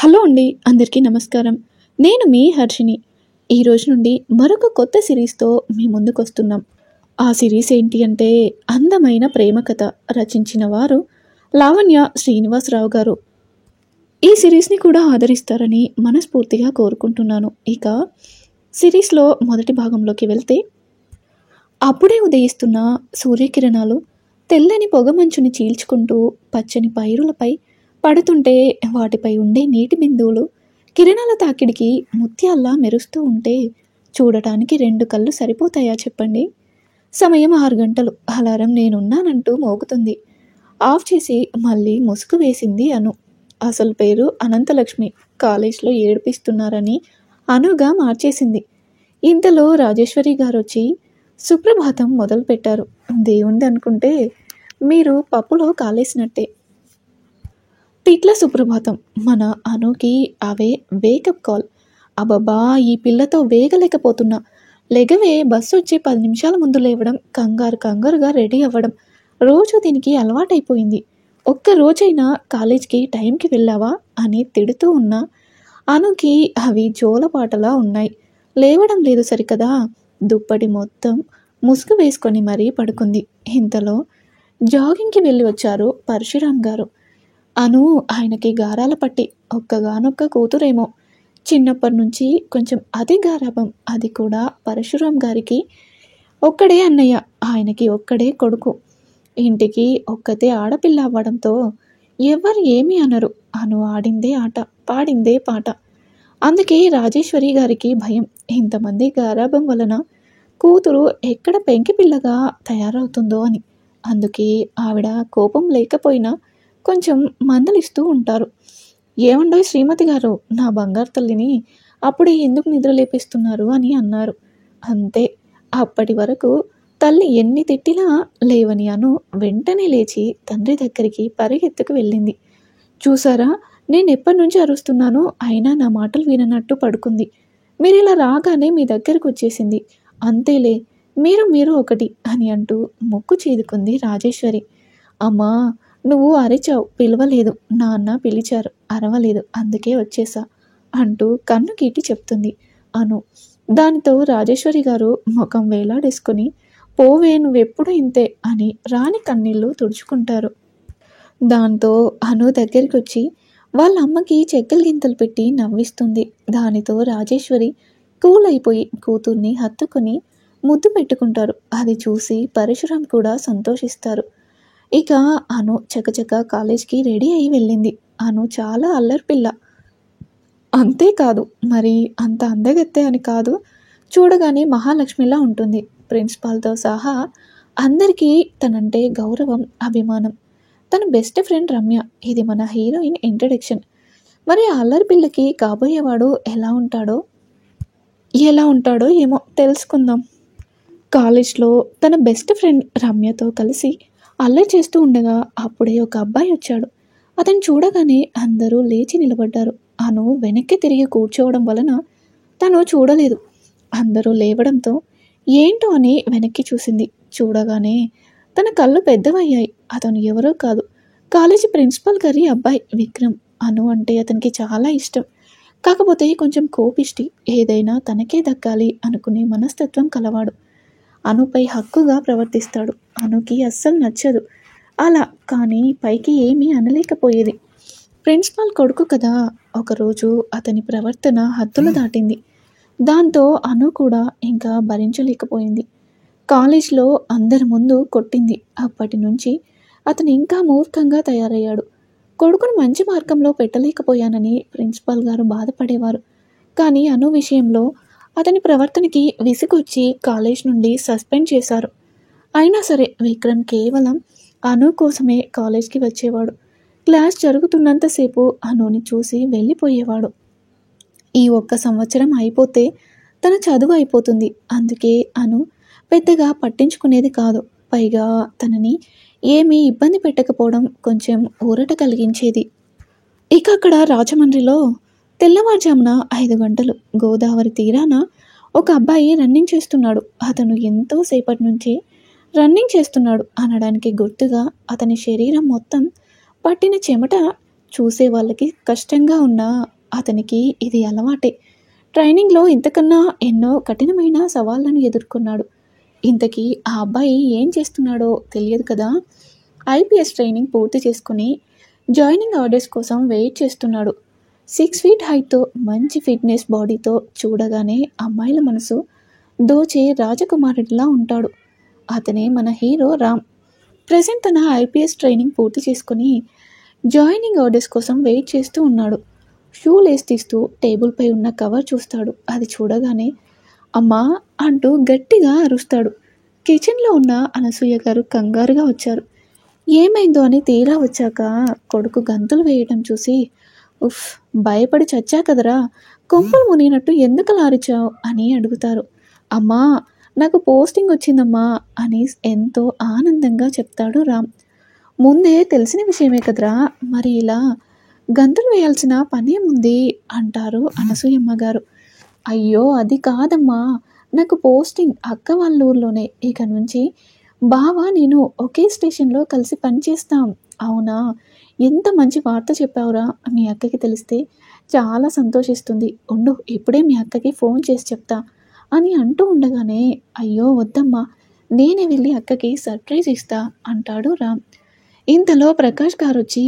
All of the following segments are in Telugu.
హలో అండి, అందరికీ నమస్కారం. నేను మీ హర్షిని. ఈ రోజు నుండి మరొక కొత్త సిరీస్తో మీ ముందుకు వస్తున్నాం. ఆ సిరీస్ ఏంటి అంటే అందమైన ప్రేమ కథ. రచించిన వారు లావణ్య శ్రీనివాసరావు గారు. ఈ సిరీస్ని కూడా ఆదరిస్తారని మనస్ఫూర్తిగా కోరుకుంటున్నాను. ఇక సిరీస్లో మొదటి భాగంలోకి వెళ్తే, అప్పుడే ఉదయిస్తున్న సూర్యకిరణాలు తెల్లని పొగమంచుని చీల్చుకుంటూ పచ్చని పైరులపై పడుతుంటే, వాటిపై ఉండే నీటి బిందువులు కిరణాల తాకిడికి ముత్యాల్లా మెరుస్తూ ఉంటే చూడటానికి రెండు కళ్ళు సరిపోతాయా చెప్పండి? సమయం 6 గంటలు. అలారం నేనున్నానంటూ మోగుతుంది. ఆఫ్ చేసి మళ్ళీ ముసుగు వేసింది అను. అసలు పేరు అనంతలక్ష్మి. కాలేజ్లో ఏడిపిస్తున్నారని అనుగా మార్చేసింది. ఇంతలో రాజేశ్వరి గారొచ్చి సుప్రభాతం మొదలుపెట్టారు. దేవుంది అనుకుంటే మీరు పప్పులో కాలేసినట్టే. తిట్ల సుప్రభాతం. మన అనుకి అవే వేకప్ కాల్. అబ్బబ్బా, ఈ పిల్లతో వేగలేకపోతున్నా. లెగవే, బస్సు వచ్చే 10 నిమిషాల ముందు లేవడం, కంగారుగా రెడీ అవ్వడం రోజు దీనికి అలవాటైపోయింది. ఒక్క రోజైనా కాలేజ్కి టైంకి వెళ్ళావా అని తిడుతూ ఉన్నా అనుకి అవి జోలపాటలా ఉన్నాయి. లేవడం లేదు సరికదా. దుప్పటి మొత్తం ముసుగు వేసుకొని మరీ పడుకుంది. ఇంతలో జాగింగ్కి వెళ్ళి వచ్చారు పరశురాం గారు. అను ఆయనకి గారాల పట్టి. ఒక్కగానొక్క కూతురేమో. చిన్నప్పటి నుంచి కొంచెం అతి గారాబం. అది కూడా పరశురాం గారికి ఒక్కడే అన్నయ్య, ఆయనకి ఒక్కడే కొడుకు. ఇంటికి ఒక్కతే ఆడపిల్ల అవ్వడంతో ఎవరు ఏమీ అనరు. అను ఆడిందే ఆట, పాడిందే పాట. అందుకే రాజేశ్వరి గారికి భయం. ఇంతమంది గారాబం వలన కూతురు ఎక్కడ పెంకి పిల్లగా తయారవుతుందో అని. అందుకే ఆవిడ కోపం లేకపోయినా కొంచెం మందలిస్తూ ఉంటారు. ఏమండోయ్ శ్రీమతి గారు, నా బంగారు తల్లిని అప్పుడే ఎందుకు నిద్ర లేపిస్తున్నారు అని అన్నారు. అంతే. అప్పటి వరకు తల్లి ఎన్ని తిట్టినా లేవని అను వెంటనే లేచి తండ్రి దగ్గరికి పరిగెత్తుకు వెళ్ళింది. చూసారా, నేను ఎప్పటి నుంచి అరుస్తున్నానో అయినా నా మాటలు విననట్టు పడుకుంది. మీరు ఇలా రాగానే మీ దగ్గరకు వచ్చేసింది. అంతేలే, మీరు ఒకటి అని అంటూ ముక్కు చీదుకుంది రాజేశ్వరి. అమ్మా, నువ్వు అరిచావు, పిలవలేదు. నాన్న పిలిచారు, అరవలేదు, అందుకే వచ్చేసా అంటూ కన్ను గీటి చెప్తుంది అను. దానితో రాజేశ్వరి గారు ముఖం వేలాడేసుకుని, పోవే, నువ్వెప్పుడు ఇంతే అని రాని కన్నీళ్లు తుడుచుకుంటారు. దాంతో అను దగ్గరికి వచ్చి వాళ్ళ అమ్మకి చెక్కలు గింతలు పెట్టి నవ్విస్తుంది. దానితో రాజేశ్వరి కూల్ అయిపోయి కూతుర్ని హత్తుకుని ముద్దు పెట్టుకుంటారు. అది చూసి పరశురాం కూడా సంతోషిస్తారు. ఇక అను చకచక కాలేజ్కి రెడీ అయి వెళ్ళింది. అను చాలా అల్లరి పిల్ల. అంతేకాదు, మరి అంత అందగత్తె అని కాదు, చూడగానే మహాలక్ష్మిలా ఉంటుంది. ప్రిన్సిపాల్తో సహా అందరికీ తనంటే గౌరవం, అభిమానం. తన బెస్ట్ ఫ్రెండ్ రమ్య. ఇది మన హీరోయిన్ ఇంట్రడక్షన్. మరి ఆ అల్లరి పిల్లకి కాబోయేవాడు ఎలా ఉంటాడో ఏమో తెలుసుకుందాం. కాలేజ్లో తన బెస్ట్ ఫ్రెండ్ రమ్యతో కలిసి అల్లరి చేస్తూ ఉండగా అప్పుడే ఒక అబ్బాయి వచ్చాడు. అతను చూడగానే అందరూ లేచి నిలబడ్డారు. అను వెనక్కి తిరిగి కూర్చోవడం వలన తను చూడలేదు. అందరూ లేవడంతో ఏంటో అని వెనక్కి చూసింది. చూడగానే తన కళ్ళు పెద్దవయ్యాయి. అతను ఎవరో కాదు, కాలేజీ ప్రిన్సిపల్ గారి అబ్బాయి విక్రమ్. అను అంటే అతనికి చాలా ఇష్టం. కాకపోతే కొంచెం కోపిష్టి. ఏదైనా తనకే దక్కాలి అనుకునే మనస్తత్వం కలవాడు. అనుపై హక్కుగా ప్రవర్తిస్తాడు. అనుకి అస్సలు నచ్చదు అలా. కానీ పైకి ఏమీ అనలేకపోయేది. ప్రిన్సిపాల్ కొడుకు కదా. ఒకరోజు అతని ప్రవర్తన హద్దులు దాటింది. దాంతో అను కూడా ఇంకా భరించలేకపోయింది. కాలేజ్లో అందరి ముందు కొట్టింది. అప్పటి నుంచి అతను ఇంకా మూర్ఖంగా తయారయ్యాడు. కొడుకును మంచి మార్గంలో పెట్టలేకపోయానని ప్రిన్సిపాల్ గారు బాధపడేవారు. కానీ అను విషయంలో అతని ప్రవర్తనకి విసుగొచ్చి కాలేజ్ నుండి సస్పెండ్ చేశారు. అయినా సరే విక్రమ్ కేవలం అను కోసమే కాలేజ్కి వచ్చేవాడు. క్లాస్ జరుగుతున్నంతసేపు అనుని చూసి వెళ్ళిపోయేవాడు. ఈ 1 సంవత్సరం అయిపోతే తన చదువు అయిపోతుంది. అందుకే అను పెద్దగా పట్టించుకునేది కాదు. పైగా తనని ఏమీ ఇబ్బంది పెట్టకపోవడం కొంచెం ఊరట కలిగించేది. ఇక అక్కడ రాజమండ్రిలో తెల్లవారుజామున 5 గంటలు. గోదావరి తీరాన ఒక అబ్బాయి రన్నింగ్ చేస్తున్నాడు. అతను ఎంతో సేపటి నుంచి రన్నింగ్ చేస్తున్నాడు అనడానికి గుర్తుగా అతని శరీరం మొత్తం పట్టిన చెమట చూసే వాళ్ళకి కష్టంగా ఉన్నా అతనికి ఇది అలవాటే. ట్రైనింగ్‌లో ఇంతకన్నా ఎన్నో కఠినమైన సవాళ్లను ఎదుర్కొన్నాడు. ఇంతకీ ఆ అబ్బాయి ఏం చేస్తున్నాడో తెలియదు కదా! ఐపీఎస్ ట్రైనింగ్ పూర్తి చేసుకొని జాయినింగ్ ఆర్డర్స్ కోసం వెయిట్ చేస్తున్నాడు. 6 ఫీట్ హైట్‌తో మంచి ఫిట్‌నెస్ బాడీతో చూడగానే అమ్మాయిల మనసు దోచే రాజకుమారుడిలా ఉంటాడు. అతనే మన హీరో రామ్. ప్రెజెంట్ తన ఐపీఎస్ ట్రైనింగ్ పూర్తి చేసుకొని జాయినింగ్ ఆర్డర్స్ కోసం వెయిట్ చేస్తూ ఉన్నాడు. షూ లేస్ తీస్తూ టేబుల్పై ఉన్న కవర్ చూస్తాడు. అది చూడగానే అమ్మా అంటూ గట్టిగా అరుస్తాడు. కిచెన్లో ఉన్న అనసూయ గారు కంగారుగా వచ్చారు. ఏమైందో అని తీరా వచ్చాక కొడుకు గంతులు వేయటం చూసి ఉఫ్, భయపడి చచ్చా కదరా, కొంపలు మునిగినట్టు ఎందుకలా అరిచావు అని అడుగుతారు. అమ్మా నాకు పోస్టింగ్ వచ్చిందమ్మా అని ఎంతో ఆనందంగా చెప్తాడు రామ్. ముందే తెలిసిన విషయమే కదరా, మరి ఇలా గంతులు వేయాల్సిన పనేముంది అంటారు అనసూయమ్మ గారు. అయ్యో అది కాదమ్మా, నాకు పోస్టింగ్ అక్క వాళ్ళ ఊర్లోనే. ఇక నుంచి బావ నేను ఒకే స్టేషన్లో కలిసి పనిచేస్తాం. అవునా, ఎంత మంచి వార్త చెప్పావురా, మీ అక్కకి తెలిస్తే చాలా సంతోషిస్తుంది. ఉండు ఇప్పుడే మీ అక్కకి ఫోన్ చేసి చెప్తా అని అంటూ ఉండగానే అయ్యో వద్దమ్మా, నేనే వెళ్ళి అక్కకి సర్ప్రైజ్ ఇస్తా అంటాడు రామ్. ఇంతలో ప్రకాష్ గారు వచ్చి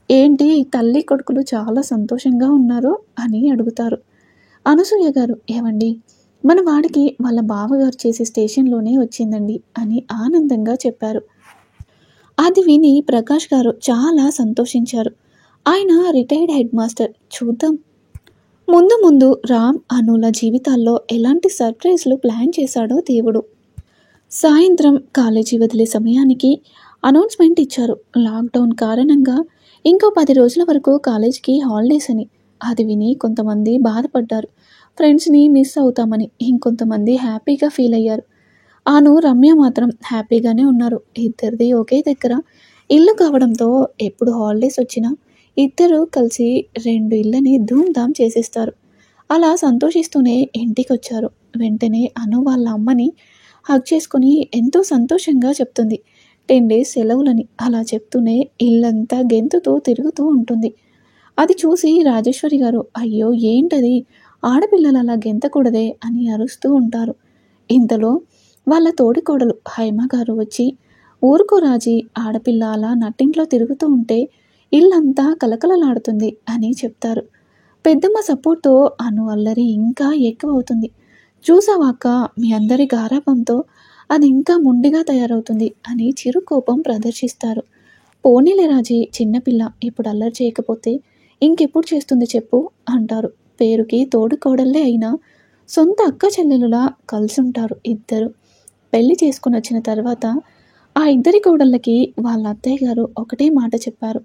ఏంటి తల్లి కొడుకులు చాలా సంతోషంగా ఉన్నారు అని అడుగుతారు. అనసూయ గారు ఏవండి, మన వాడికి వాళ్ళ బావగారు చేసే స్టేషన్లోనే వచ్చిందండి అని ఆనందంగా చెప్పారు. అది విని ప్రకాష్ గారు చాలా సంతోషించారు. ఆయన రిటైర్డ్ హెడ్ మాస్టర్. చూద్దాం ముందు ముందు రామ్ అనుల జీవితాల్లో ఎలాంటి సర్ప్రైజ్లు ప్లాన్ చేశాడో దేవుడు. సాయంత్రం కాలేజీ వదిలే సమయానికి అనౌన్స్మెంట్ ఇచ్చారు. లాక్డౌన్ కారణంగా ఇంకో 10 రోజుల వరకు కాలేజ్కి హాలిడేస్ అని. అది విని కొంతమంది బాధపడ్డారు. ఫ్రెండ్స్ని మిస్ అవుతామని. ఇంకొంతమంది హ్యాపీగా ఫీల్ అయ్యారు. ఆను రమ్య మాత్రం హ్యాపీగానే ఉన్నారు. ఇద్దరిది ఒకే దగ్గర ఇల్లు కావడంతో ఎప్పుడు హాలిడేస్ వచ్చినా ఇద్దరు కలిసి 2 ఇళ్ళని ధూమ్‌ధామ్ చేసేస్తారు. అలా సంతోషిస్తూనే ఇంటికొచ్చారు. వెంటనే అను వాళ్ళ అమ్మని హగ్ చేసుకొని ఎంతో సంతోషంగా చెప్తుంది 10 డేస్ సెలవులని. అలా చెప్తూనే ఇల్లంతా గెంతుతూ తిరుగుతూ ఉంటుంది. అది చూసి రాజేశ్వరి గారు అయ్యో ఏంటది, ఆడపిల్లలు అలా గెంతకూడదే అని అరుస్తూ ఉంటారు. ఇంతలో వాళ్ళ తోడికోడలు హైమ గారు వచ్చి ఊరుకో రాజీ, ఆడపిల్ల అలా నట్టింట్లో తిరుగుతూ ఉంటే ఇల్లంతా కలకలలాడుతుంది అని చెప్తారు. పెద్దమ్మ సపోర్ట్తో అను అల్లరి ఇంకా ఎక్కువ అవుతుంది. చూసావా అక్క, మీ అందరి గారాబంతో అది ఇంకా మొండిగా తయారవుతుంది అని చిరుకోపం ప్రదర్శిస్తారు. పోనీలే రాజీ, చిన్నపిల్ల, ఇప్పుడు అల్లరి చేయకపోతే ఇంకెప్పుడు చేస్తుంది చెప్పు అంటారు. పేరుకి తోడుకోడళ్ళే అయినా సొంత అక్క చెల్లెలులా కలిసుంటారు ఇద్దరు. పెళ్లి చేసుకుని వచ్చిన తర్వాత ఆ ఇద్దరి కోడళ్ళకి వాళ్ళ అత్తయ్య గారు ఒకటే మాట చెప్పారు.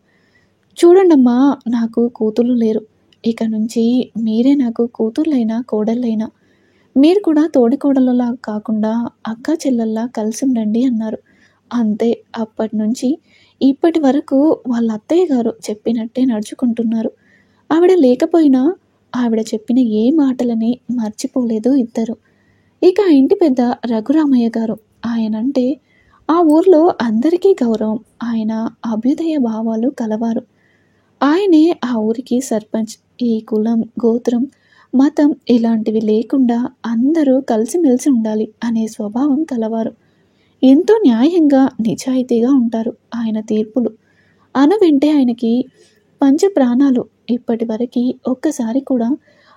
చూడండమ్మా, నాకు కూతుళ్ళు లేరు. ఇక నుంచి మీరే నాకు కూతుర్లైనా కోడళ్ళైనా. మీరు కూడా తోడికోడళ్ళలా కాకుండా అక్క చెల్లెల్లా కలిసి ఉండండి అన్నారు. అంతే, అప్పటి నుంచి ఇప్పటి వరకు వాళ్ళ అత్తయ్య గారు చెప్పినట్టే నడుచుకుంటున్నారు. ఆవిడ లేకపోయినా ఆవిడ చెప్పిన ఏ మాటలని మర్చిపోలేదు ఇద్దరు. ఇక ఆ ఇంటి పెద్ద రఘురామయ్య గారు. ఆయనంటే ఆ ఊర్లో అందరికీ గౌరవం. ఆయన అభ్యుదయ భావాలు కలవారు. ఆయనే ఆ ఊరికి సర్పంచ్. ఈ కులం, గోత్రం, మతం ఇలాంటివి లేకుండా అందరూ కలిసిమెలిసి ఉండాలి అనే స్వభావం కలవారు. ఎంతో న్యాయంగా నిజాయితీగా ఉంటారు ఆయన తీర్పులు. అను వింటే ఆయనకి పంచ ప్రాణాలు. ఇప్పటి వరకు ఒక్కసారి కూడా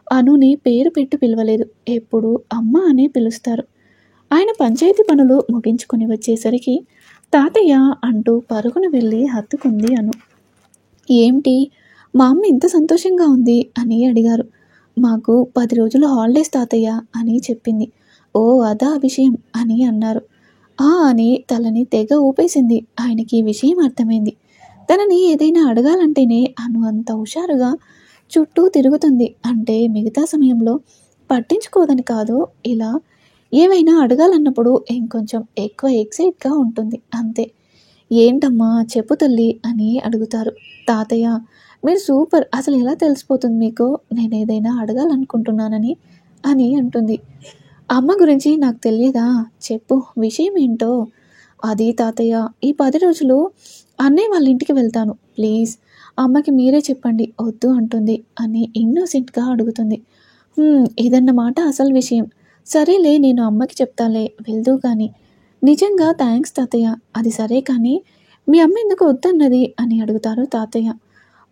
అనుని పేరు పెట్టి పిలవలేదు. ఎప్పుడు అమ్మ అనే పిలుస్తారు. ఆయన పంచాయతీ పనులు ముగించుకొని వచ్చేసరికి తాతయ్య అంటూ పరుగున వెళ్ళి హత్తుకుంది అను. ఏమిటి, మా అమ్మ ఇంత సంతోషంగా ఉంది అని అడిగారు. మాకు 10 రోజులు హాలిడేస్ తాతయ్య అని చెప్పింది. ఓ అదా విషయం అని అన్నారు. ఆ అని తలని తెగ ఊపేసింది. ఆయనకి ఈ విషయం అర్థమైంది. తనని ఏదైనా అడగాలంటేనే అను అంత హుషారుగా చుట్టూ తిరుగుతుంది. అంటే మిగతా సమయంలో పట్టించుకోదని కాదు, ఇలా ఏవైనా అడగాలన్నప్పుడు ఇంకొంచెం ఎక్కువ ఎక్సైట్గా ఉంటుంది అంతే. ఏంటమ్మా చెప్పు తల్లి అని అడుగుతారు. తాతయ్య మీరు సూపర్, అసలు ఎలా తెలిసిపోతుంది మీకు నేను ఏదైనా అడగాలనుకుంటున్నానని అని అంటుంది. అమ్మ గురించి నాకు తెలియదా, చెప్పు విషయం ఏంటో. అది తాతయ్య, ఈ 10 రోజులు అన్నయ్య వాళ్ళ ఇంటికి వెళ్తాను. ప్లీజ్ అమ్మకి మీరే చెప్పండి వద్దు అంటుంది అని ఇన్నోసెంట్గా అడుగుతుంది. ఇదన్నమాట అసలు విషయం. సరేలే నేను అమ్మకి చెప్తాలే వెళ్దూ కానీ. నిజంగా థ్యాంక్స్ తాతయ్య. అది సరే కానీ మీ అమ్మ ఎందుకు వద్దన్నది అని అడుగుతారు తాతయ్య.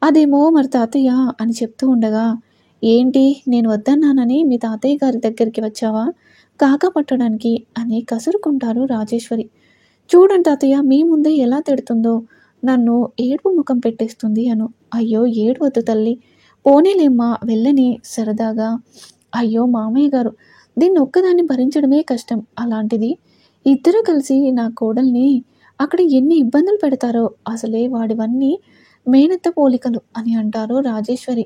అదేమో మరి తాతయ్య అని చెప్తూ ఉండగా, ఏంటి నేను వద్దన్నానని మీ తాతయ్య గారి దగ్గరికి వచ్చావా కాక పట్టడానికి అని కసురుకుంటారు రాజేశ్వరి. చూడండి తాతయ్య మీ ముందే ఎలా తిడుతుందో, నన్ను ఏడుపు ముఖం పెట్టేస్తుంది అను. అయ్యో ఏడవద్దు తల్లి, పోనీలేమ్మా వెళ్ళని సరదాగా. అయ్యో మామయ్య గారు దీన్ని ఒక్కదాన్ని భరించడమే కష్టం, అలాంటిది ఇద్దరూ కలిసి నా కోడల్ని అక్కడ ఎన్ని ఇబ్బందులు పెడతారో, అసలే వాడివన్నీ మేనత్త పోలికలు అని అంటారు రాజేశ్వరి.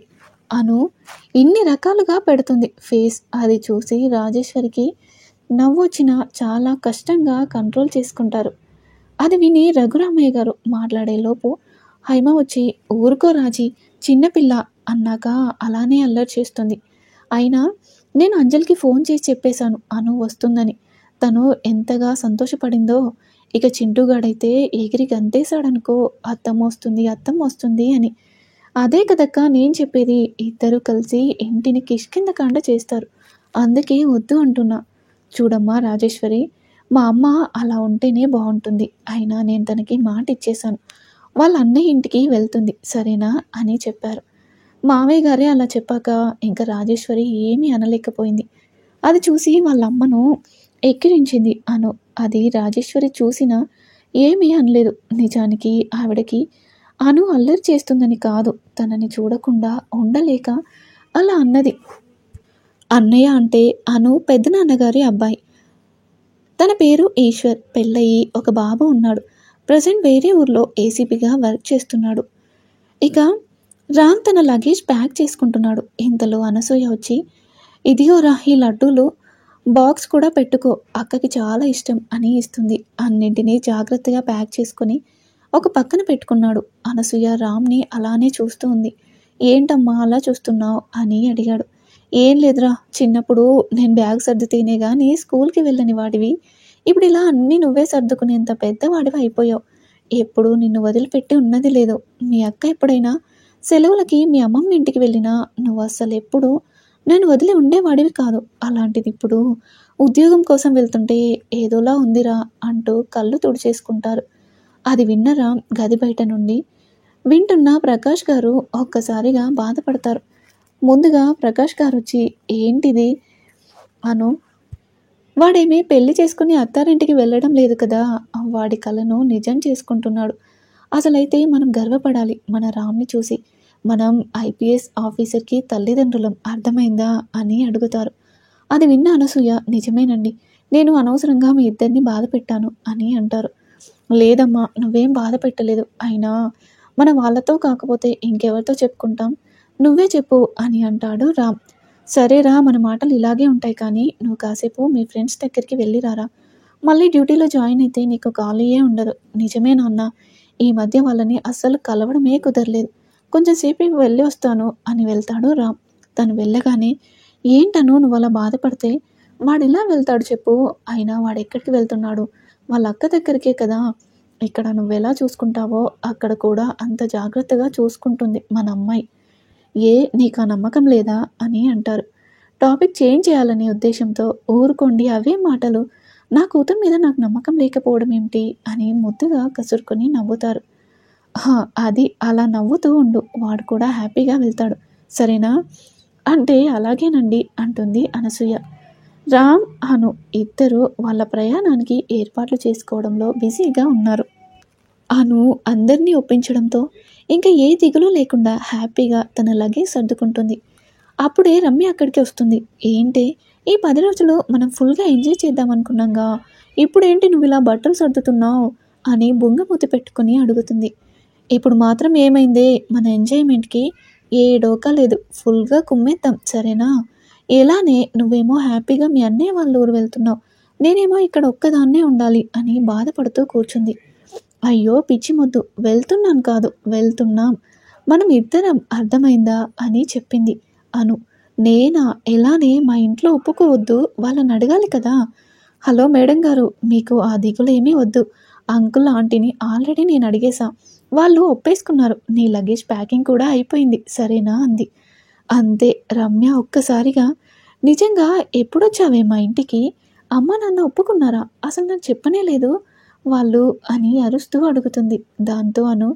అను ఇన్ని రకాలుగా పెడుతుంది ఫేస్. అది చూసి రాజేశ్వరికి నవ్వొచ్చినా చాలా కష్టంగా కంట్రోల్ చేసుకుంటారు. అది విని రఘురామయ్య గారు మాట్లాడేలోపు హైమ వచ్చి, ఊరుకో రాజీ, చిన్నపిల్ల అన్నాక అలానే అల్లరి చేస్తుంది. అయినా నేను అంజలికి ఫోన్ చేసి చెప్పేశాను అను వస్తుందని. తను ఎంతగా సంతోషపడిందో. ఇక చింటూగాడైతే ఎగిరి గంతేశాడనుకో, అత్తమ్మ వస్తుంది అత్తమ్మ వస్తుంది అని. అదే కదక్క నేను చెప్పేది, ఇద్దరు కలిసి ఇంటిని కిష్కిందకాండ చేస్తారు, అందుకే వద్దు అంటున్నా. చూడమ్మా రాజేశ్వరి, మా అమ్మ అలా ఉంటేనే బాగుంటుంది. అయినా నేను తనకి మాట ఇచ్చేశాను, వాళ్ళ అన్నయ్య ఇంటికి వెళ్తుంది సరేనా అని చెప్పారు. మావయ్య గారే అలా చెప్పాక ఇంకా రాజేశ్వరి ఏమీ అనలేకపోయింది. అది చూసి వాళ్ళ అమ్మను ఎక్కిరించింది అను. అది రాజేశ్వరి చూసినా ఏమీ అనలేదు. నిజానికి ఆవిడకి అను అల్లరి చేస్తుందని కాదు, తనని చూడకుండా ఉండలేక అలా అన్నది. అన్నయ్య అంటే అను పెద్దనాన్నగారి అబ్బాయి. తన పేరు ఈశ్వర్. పెళ్ళయి ఒక బాబు ఉన్నాడు. ప్రజెంట్ వేరే ఊర్లో ఏసీపీగా వర్క్ చేస్తున్నాడు. ఇక రామ్ తన లగేజ్ ప్యాక్ చేసుకుంటున్నాడు. ఇంతలో అనసూయ వచ్చి, ఇదిగోరా ఈ లడ్డూలు బాక్స్ కూడా పెట్టుకో, అక్కకి చాలా ఇష్టం అని ఇస్తుంది. అన్నింటినీ జాగ్రత్తగా ప్యాక్ చేసుకుని ఒక పక్కన పెట్టుకున్నాడు. అనసూయ రామ్ని అలానే చూస్తూ ఉంది. ఏంటమ్మా అలా చూస్తున్నావు అని అడిగాడు. ఏం లేదురా, చిన్నప్పుడు నేను బ్యాగ్ సర్దితేనే కానీ స్కూల్కి వెళ్ళని వాడివి, ఇప్పుడు ఇలా అన్నీ నువ్వే సర్దుకునేంత పెద్దవాడివి అయిపోయావు. ఎప్పుడు నిన్ను వదిలిపెట్టి ఉన్నది లేదు. మీ అక్క ఎప్పుడైనా సెలవులకి మీ అమ్మమ్మ ఇంటికి వెళ్ళినా నువ్వు అస్సలు ఎప్పుడు నేను వదిలి ఉండేవాడివి కాదు. అలాంటిది ఇప్పుడు ఉద్యోగం కోసం వెళ్తుంటే ఏదోలా ఉందిరా అంటూ కళ్ళు తుడిచేసుకుంటారు. అది విన్నరా గది బయట నుండి వింటున్న ప్రకాష్ గారు ఒక్కసారిగా బాధపడతారు. ముందుగా ప్రకాష్ గారు వచ్చి, ఏంటిది అను, వాడేమీ పెళ్లి చేసుకుని అత్తారింటికి వెళ్ళడం లేదు కదా, వాడి కలను నిజం చేసుకుంటున్నాడు. అసలైతే మనం గర్వపడాలి మన రామ్ని చూసి. మనం ఐపీఎస్ ఆఫీసర్కి తల్లిదండ్రులం, అర్థమైందా అని అడుగుతారు. అది విన్న అనసూయ, నిజమేనండి, నేను అనవసరంగా మీ ఇద్దరిని బాధ పెట్టాను అని అంటారు. లేదమ్మా నువ్వేం బాధ పెట్టలేదు, అయినా మన వాళ్ళతో కాకపోతే ఇంకెవరితో చెప్పుకుంటాం, నువ్వే చెప్పు అని అంటాడు రామ్. సరేరా మన మాటలు ఇలాగే ఉంటాయి, కానీ నువ్వు కాసేపు మీ ఫ్రెండ్స్ దగ్గరికి వెళ్ళిరారా, మళ్ళీ డ్యూటీలో జాయిన్ అయితే నీకు ఖాళీయే ఉండదు. నిజమే నాన్న, ఈ మధ్య వాళ్ళని అస్సలు కలవడమే కుదరలేదు, కొంచెం సేపు వెళ్ళి వస్తాను అని వెళ్తాడు రామ్. తను వెళ్ళగానే, ఏంటను నువ్వు అలా బాధపడితే, వాడు ఎలా వెళ్తాడు చెప్పు, అయినా వాడు ఎక్కడికి వెళ్తున్నాడు, వాళ్ళ అక్క దగ్గరికే కదా, ఇక్కడ నువ్వెలా చూసుకుంటావో అక్కడ కూడా అంత జాగ్రత్తగా చూసుకుంటుంది మన అమ్మాయి. నీకు ఆ నమ్మకం లేదా అని అంటారు. టాపిక్ చేంజ్ చేయాలనే ఉద్దేశంతో, ఊరుకోండి అవే మాటలు, నా కూతురు మీద నాకు నమ్మకం లేకపోవడం ఏమిటి అని ముద్దుగా కసురుకొని నవ్వుతారు. అది అలా నవ్వుతూ ఉండు, వాడు కూడా హ్యాపీగా వెళ్తాడు సరేనా అంటే అలాగేనండి అంటుంది అనసూయ. రామ్ అను ఇద్దరు వాళ్ళ ప్రయాణానికి ఏర్పాట్లు చేసుకోవడంలో బిజీగా ఉన్నారు. అను అందరినీ ఒప్పించడంతో ఇంకా ఏ దిగులు లేకుండా హ్యాపీగా తన లగేజ్ సర్దుకుంటుంది. అప్పుడే రమ్య అక్కడికి వస్తుంది. ఏంటి ఈ 10 రోజులు మనం ఫుల్గా ఎంజాయ్ చేద్దాం అనుకున్నాగా, ఇప్పుడేంటి నువ్వు ఇలా బట్టలు సర్దుతున్నావు అని బుంగమూతి పెట్టుకుని అడుగుతుంది. ఇప్పుడు మాత్రం ఏమైందే, మన ఎంజాయ్మెంట్కి ఏ డోకా లేదు, ఫుల్గా కుమ్మేద్దాం సరేనా. ఎలానే నువ్వేమో హ్యాపీగా మీ అన్నయ్య వాళ్ళ ఊరు వెళ్తున్నావు, నేనేమో ఇక్కడ ఒక్కదాన్నే ఉండాలి అని బాధపడుతూ కూర్చుంది. అయ్యో పిచ్చి మొద్దు, వెళ్తున్నాను కాదు వెళ్తున్నాం, మనం ఇద్దరం, అర్థమైందా అని చెప్పింది అను. నేనా, ఎలానే మా ఇంట్లో ఒప్పుకోవద్దు, వాళ్ళని అడగాలి కదా. హలో మేడం గారు, మీకు ఆ దిగులు ఏమీ వద్దు, అంకుల్ ఆంటీని ఆల్రెడీ నేను అడిగేశా, వాళ్ళు ఒప్పేసుకున్నారు. నీ లగేజ్ ప్యాకింగ్ కూడా అయిపోయింది సరేనా అంది. అంతే. రమ్య ఒక్కసారిగా నిజంగా ఎప్పుడొచ్చావే మా ఇంటికి? అమ్మ నాన్న ఒప్పుకున్నారా? అసలు నాకు చెప్పనే లేదు వాళ్ళు అని అరుస్తూ అడుగుతుంది. దాంతో అను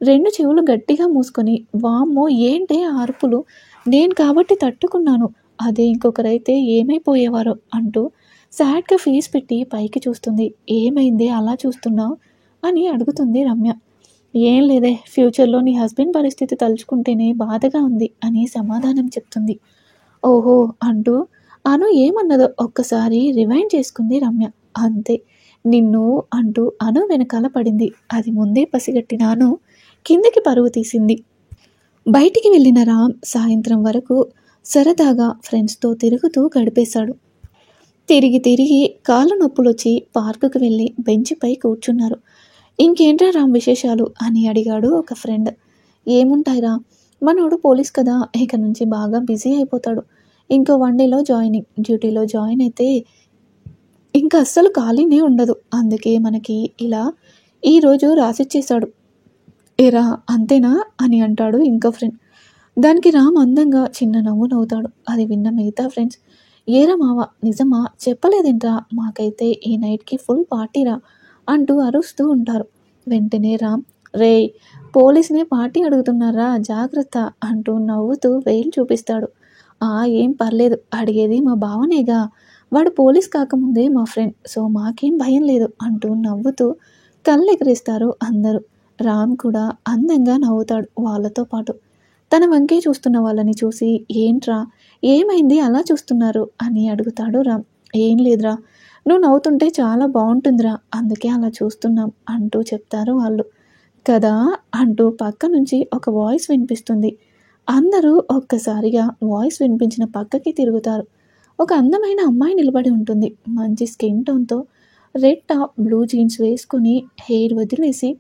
2 చెవులు గట్టిగా మూసుకొని, వామ్మో ఏంటే ఆ అరుపులు? నేను కాబట్టి తట్టుకున్నాను. అదే ఇంకొకరైతే ఏమైపోయేవారో అంటూ సాడ్‌గా ఫేస్ పెట్టి పైకి చూస్తుంది. ఏమైందే అలా చూస్తున్నావు? అని అడుగుతుంది రమ్య. ఏం లేదే ఫ్యూచర్‌లో నీ హస్బెండ్ పరిస్థితి తలుచుకుంటేనే బాధగా ఉంది అని సమాధానం చెప్తుంది. ఓహో! అంటూ అను ఏమన్నదో ఒక్కసారి రివైండ్ చేసుకుంది రమ్య. అంతే. నిన్ను అంటూ అను వెనకాల పడింది. అది ముందే పసిగట్టిన అను కిందకి పరుగు తీసింది. బయటికి వెళ్ళిన రామ్ సాయంత్రం వరకు సరదాగా ఫ్రెండ్స్‌తో తిరుగుతూ గడిపేశాడు. తిరిగి తిరిగి కాళ్ళ నొప్పులొచ్చి పార్కుకి వెళ్ళి బెంచిపై కూర్చున్నారు. ఇంకేంట్రా రామ్ విశేషాలు అని అడిగాడు ఒక ఫ్రెండ్. ఏముంటాయిరా, మనోడు పోలీస్ కదా, ఇక నుంచి బాగా బిజీ అయిపోతాడు. ఇంకో 1 డేలో జాయినింగ్. డ్యూటీలో జాయిన్ అయితే ఇంకా అస్సలు ఖాళీనే ఉండదు. అందుకే మనకి ఇలా ఈరోజు రాసిచ్చేశాడు. ఏరా అంతేనా అని అంటాడు ఇంకో ఫ్రెండ్. దానికి రామ్ అందంగా చిన్న నవ్వు నవ్వుతాడు. అది విన్న మిగతా ఫ్రెండ్స్, ఏరా మావా నిజమా? చెప్పలేదేంట్రా? మాకైతే ఈ నైట్కి ఫుల్ పార్టీరా అంటూ అరుస్తూ ఉంటారు. వెంటనే రామ్, రేయ్ పోలీస్‌నే పార్టీ అడుగుతున్నారా జాగ్రత్త అంటూ నవ్వుతూ వేలు చూపిస్తాడు. ఏం పర్లేదు, అడిగేది మా బావనేగా, వాడు పోలీస్ కాకముందే మా ఫ్రెండ్, సో మాకేం భయం లేదు అంటూ నవ్వుతూ కళ్ళెగరేస్తారు అందరూ. రామ్ కూడా అందంగా నవ్వుతాడు వాళ్ళతో పాటు. తన వంకే చూస్తున్న వాళ్ళని చూసి, ఏంట్రా ఏమైంది అలా చూస్తున్నారు అని అడుగుతాడు రామ్. ఏం లేదురా, నువ్వు నవ్వుతుంటే చాలా బాగుంటుందిరా, అందుకే అలా చూస్తున్నాం అంటూ చెప్తారు వాళ్ళు. కదా అంటూ పక్క నుంచి ఒక వాయిస్ వినిపిస్తుంది. అందరూ ఒక్కసారిగా వాయిస్ వినిపించిన పక్కకి తిరుగుతారు. ఒక అందమైన అమ్మాయి నిలబడి ఉంటుంది. మంచి స్కిన్ టోన్తో రెడ్ టాప్ బ్లూ జీన్స్ వేసుకొని హెయిర్ వదిలేసి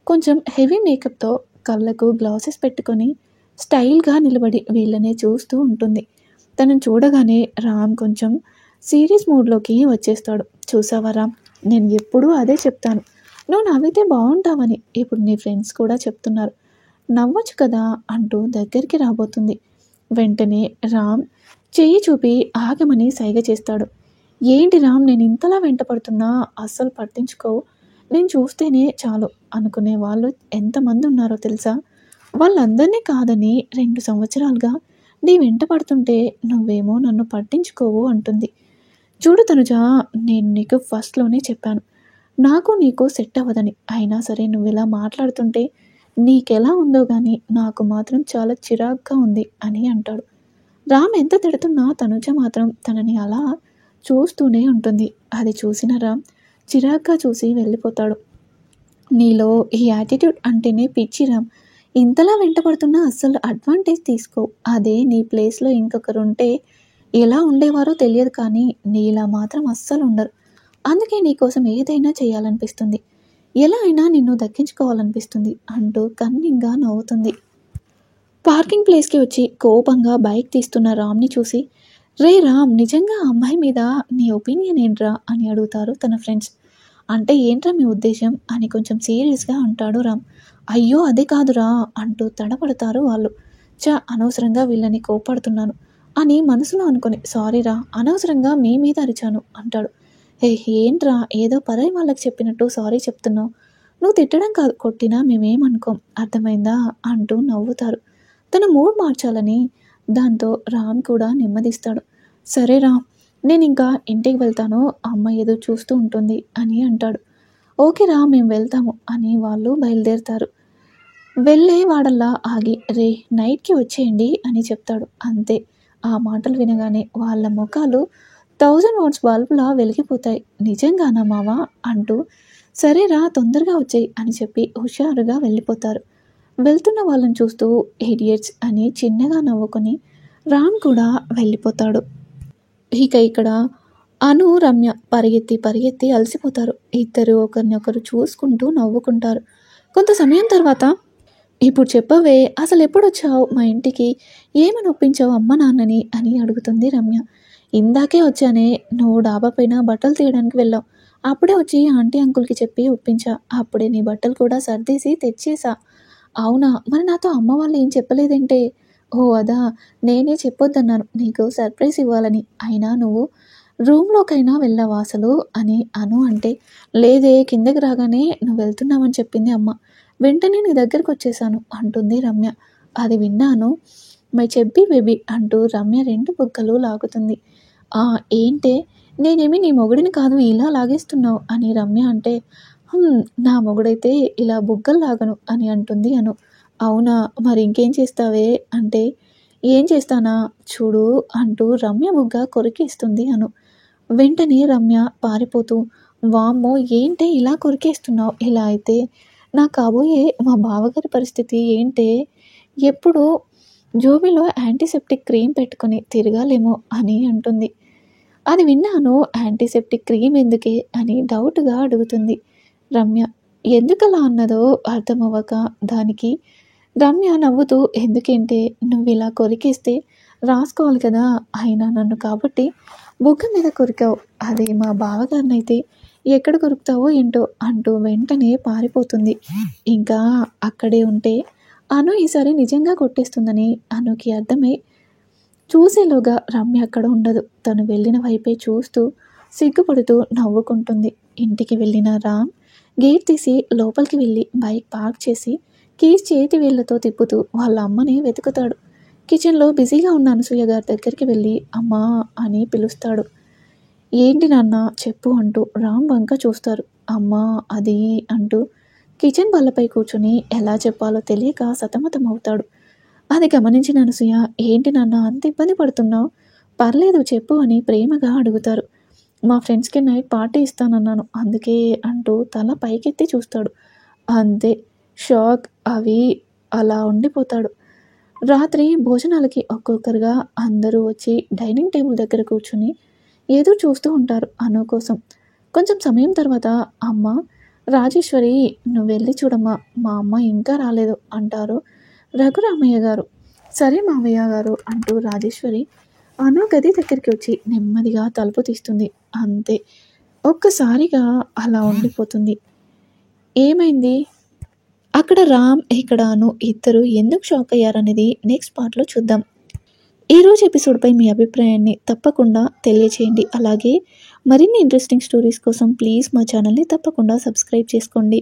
కొంచెం హెవీ మేకప్తో కళ్ళకు గ్లాసెస్ పెట్టుకొని స్టైల్గా నిలబడి వీళ్ళనే చూస్తూ ఉంటుంది. తనను చూడగానే రామ్ కొంచెం సీరియస్ మూడ్లోకి వచ్చేస్తాడు. చూసావా రామ్, నేను ఎప్పుడూ అదే చెప్తాను, నువ్వు నవ్వితే బాగుంటావని. ఇప్పుడు నీ ఫ్రెండ్స్ కూడా చెప్తున్నారు, నవ్వచ్చు కదా అంటూ దగ్గరికి రాబోతుంది. వెంటనే రామ్ చెయ్యి చూపి ఆగమని సైగ చేస్తాడు. ఏంటి రామ్, నేను ఇంతలా వెంట పడుతున్నా అస్సలు పట్టించుకోవు, నేను చూస్తేనే చాలు అనుకునే వాళ్ళు ఎంతమంది ఉన్నారో తెలుసా? వాళ్ళందరినీ కాదని 2 సంవత్సరాలుగా నీ వెంట పడుతుంటే నువ్వేమో నన్ను పట్టించుకోవు అంటుంది. చూడు తనుజా, నేను నీకు ఫస్ట్లోనే చెప్పాను, నాకు నీకు సెట్ అవ్వదని. అయినా సరే నువ్వు ఇలా మాట్లాడుతుంటే నీకెలా ఉందో కానీ నాకు మాత్రం చాలా చిరాగ్గా ఉంది అని అంటాడు. రామ్ ఎంత తిడుతున్నా తనుజ మాత్రం తనని అలా చూస్తూనే ఉంటుంది. అది చూసిన రామ్ చిరాగ్గా చూసి వెళ్ళిపోతాడు. నీలో ఈ యాటిట్యూడ్ అంటేనే పిచ్చి రామ్, ఇంతలా వెంటపడుతున్నా అస్సలు అడ్వాంటేజ్ తీసుకో. అదే నీ ప్లేస్లో ఇంకొకరుంటే ఎలా ఉండేవారో తెలియదు, కానీ నీలా మాత్రం అస్సలు ఉండరు. అందుకే నీకోసం ఏదైనా చేయాలనిపిస్తుంది, ఎలా అయినా నిన్ను దక్కించుకోవాలనిపిస్తుంది అంటూ కన్నింగా నవ్వుతుంది. పార్కింగ్ ప్లేస్కి వచ్చి కోపంగా బైక్ తీస్తున్న రామ్ని చూసి, రే రామ్, నిజంగా ఆ అమ్మాయి మీద నీ ఒపీనియన్ ఏంట్రా అని అడుగుతారు తన ఫ్రెండ్స్. అంటే ఏంట్రా మీ ఉద్దేశం అని కొంచెం సీరియస్గా అంటాడు రామ్. అయ్యో అదే కాదురా అంటూ తడబడతారు వాళ్ళు. అనవసరంగా వీళ్ళని కోపడుతున్నాను అని మనసులో అనుకుని, సారీరా అనవసరంగా మీ మీద అరిచాను అంటాడు. ఏంట్రా ఏదో పరాయి వాళ్ళకి చెప్పినట్టు సారీ చెప్తున్నావు, నువ్వు తిట్టడం కాదు, కొట్టినా మేమేమనుకోం, అర్థమైందా అంటూ నవ్వుతారు తన మూడ్ మార్చాలని. దాంతో రామ్ కూడా నెమ్మదిస్తాడు. సరే రామ్, నేను ఇంకా ఇంటికి వెళ్తాను, అమ్మ ఏదో చూస్తూ ఉంటుంది అని అంటాడు. ఓకే రా, మేము వెళ్తాము అని వాళ్ళు బయలుదేరుతారు. వెళ్ళే వాడల్లా ఆగి, రే నైట్కి వచ్చేయండి అని చెప్తాడు. అంతే. ఆ మాటలు వినగానే వాళ్ళ ముఖాలు 1000 వాట్స్ బల్బులా వెలిగిపోతాయి. నిజంగానా మావా అంటూ, సరేరా తొందరగా వచ్చేయి అని చెప్పి హుషారుగా వెళ్ళిపోతారు. వెళ్తున్న వాళ్ళని చూస్తూ ఇడియట్స్ అని చిన్నగా నవ్వుకొని రామ్ కూడా వెళ్ళిపోతాడు. ఇక ఇక్కడ అను రమ్య పరిగెత్తి పరిగెత్తి అలసిపోతారు. ఇద్దరు ఒకరినొకరు చూసుకుంటూ నవ్వుకుంటారు. కొంత సమయం తర్వాత, ఇప్పుడు చెప్పవే అసలు ఎప్పుడొచ్చావు మా ఇంటికి, ఏమని ఒప్పించావు అమ్మ నాన్నని అని అడుగుతుంది రమ్య. ఇందాకే వచ్చానే, నువ్వు డాబా పైన బట్టలు తీయడానికి వెళ్ళావు, అప్పుడే వచ్చి ఆంటీ అంకుల్కి చెప్పి ఒప్పించా. అప్పుడే నీ బట్టలు కూడా సర్దేసి తెచ్చేసా. అవునా, మరి నాతో అమ్మ వాళ్ళు ఏం చెప్పలేదేంటే? ఓ అదా, నేనే చెప్పొద్దన్నాను నీకు సర్ప్రైజ్ ఇవ్వాలని. అయినా నువ్వు రూమ్లోకైనా వెళ్ళావా అసలు అని అను అంటే, లేదే కిందకి రాగానే నువ్వు వెళ్తున్నావని చెప్పింది అమ్మ. వెంటనే నీ దగ్గరకు వచ్చేసాను అంటుంది రమ్య. అది విన్నాను. మై చెప్పి బేబీ అంటూ రమ్య రెండు బుగ్గలు లాగుతుంది. ఆ ఏంటే, నేనేమి నీ మొగుడిని కాదు ఇలా లాగేస్తున్నావు అని రమ్య అంటే, నా మొగుడైతే ఇలా బుగ్గలు లాగను అని అంటుంది అను. అవునా, మరి ఇంకేం చేస్తావే అంటే, ఏం చేస్తానా చూడు అంటూ రమ్య బుగ్గ కొరికేస్తుంది అను. వెంటనే రమ్య పారిపోతూ, వామ్మో ఏంటే ఇలా కొరికేస్తున్నావు, ఇలా అయితే నా కాబోయే మా బావగారి పరిస్థితి ఏంటే, ఎప్పుడు జోబీలో యాంటీసెప్టిక్ క్రీమ్ పెట్టుకొని తిరగాలేమో అని అంటుంది. అది విన్నాను. యాంటీసెప్టిక్ క్రీమ్ ఎందుకే అని డౌట్‌గా అడుగుతుంది రమ్య. ఎందుకలా అన్నదో అర్థమవ్వక దానికి రమ్య నవ్వుతూ, ఎందుకంటే నువ్విలా కొరికేస్తే రాసుకోవాలి కదా! అయినా నన్ను కాబట్టి బుగ్గ మీద కొరికావు. అదే మా బావగారినైతే ఎక్కడ కొరుకుతావో ఏంటో అంటూ వెంటనే పారిపోతుంది. ఇంకా అక్కడే ఉంటే అను ఈసారి నిజంగా కొట్టేస్తుందని అనుకి అర్థమై చూసేలోగా రమ్య అక్కడ ఉండదు. తను వెళ్ళిన వైపే చూస్తూ సిగ్గుపడుతూ నవ్వుకుంటుంది. ఇంటికి వెళ్ళిన రామ్ గేట్ తీసి లోపలికి వెళ్ళి బైక్ పార్క్ చేసి కీస్ చేతి వేళ్లతో తిప్పుతూ వాళ్ళ అమ్మని వెతుకుతాడు. కిచెన్లో బిజీగా ఉన్న అనసూయ గారి దగ్గరికి వెళ్ళి అమ్మా అని పిలుస్తాడు. ఏంటి నాన్న చెప్పు అంటూ రామ్ వంక చూస్తారు. అమ్మా అది అంటూ కిచెన్ బల్లపై కూర్చొని ఎలా చెప్పాలో తెలియక సతమతమవుతాడు. అది గమనించిన అనసూయ, ఏంటి నాన్న అంత ఇబ్బంది పడుతున్నావు, పర్లేదు చెప్పు అని ప్రేమగా అడుగుతారు. మా ఫ్రెండ్స్కి నైట్ పార్టీ ఇస్తానన్నాను అందుకే అంటూ తల పైకెత్తి చూస్తాడు. అంతే, షాక్ అవి అలా ఉండిపోతాడు. రాత్రి భోజనాలకి ఒక్కొక్కరుగా అందరూ వచ్చి డైనింగ్ టేబుల్ దగ్గర కూర్చుని ఎదురు చూస్తూ ఉంటారు అను కోసం. కొంచెం సమయం తర్వాత, అమ్మ రాజేశ్వరి నువ్వు వెళ్ళి చూడమ్మా, మా అమ్మ ఇంకా రాలేదు అంటారు రఘురామయ్య గారు. సరే మావయ్య గారు అంటూ రాజేశ్వరి అను గది దగ్గరికి వచ్చి నెమ్మదిగా తలుపు తీస్తుంది. అంతే, ఒక్కసారిగా అలా ఉండిపోతుంది. ఏమైంది అక్కడ? రామ్ ఇక్కడ అను ఇద్దరు ఎందుకు షాక్ అయ్యారనేది నెక్స్ట్ పార్ట్లో చూద్దాం. ఈరోజు ఎపిసోడ్పై మీ అభిప్రాయాన్ని తప్పకుండా తెలియచేయండి. అలాగే మరిన్ని ఇంట్రెస్టింగ్ స్టోరీస్ కోసం ప్లీజ్ మా ఛానల్ని తప్పకుండా సబ్స్క్రైబ్ చేసుకోండి.